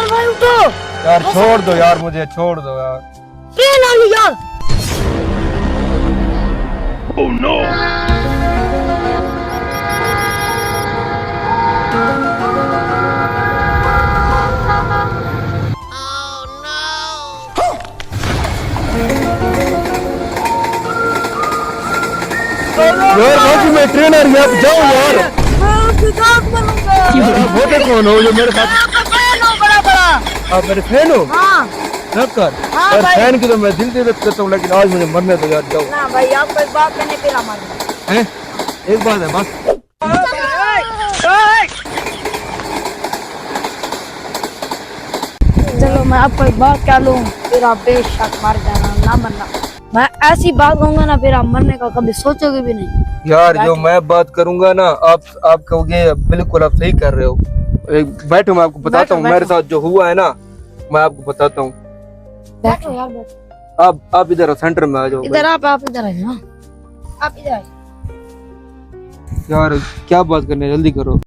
भाई उठो यार छोड़ दो यार, मुझे छोड़ दो यार। ट्रेन आ गई यार। Oh no. यार बाकी मैं ट्रेन आ रही है, आप जाओ यार। मैं उसकी जान बनूंगा। आप होते कौन हो जो मेरे साथ? आपका फैन हो बड़ा बड़ा। आप मेरे फैन हो? हाँ नक्कर। हाँ यार भाई। फैन की तो मैं दिल से इज्जत करता हूँ, लेकिन आज मुझे मरने दो यार, जाओ। ना भाई आपको एक बात कहने पे मारूंगा। हैं? एक बात है बस। चलो मैं आपको एक बात कह लूं, फिर आप बेशक मर जाना ना मरना। मैं ऐसी बात कहूंगा ना, फिर आप मरने का कभी सोचोगे भी नहीं। यार जो मैं बात करूंगा ना, आप कहोगे बिल्कुल आप सही कर रहे हो। बैठो, मैं आपको बताता हूँ मेरे साथ जो हुआ है ना, मैं आपको बताता हूँ। बैठो यार बैठो। आप इधर सेंटर में आ जाओ। इधर आप इधर आइए। हाँ आप इधर आइए। यार क्या बात करनी है, जल्दी करो।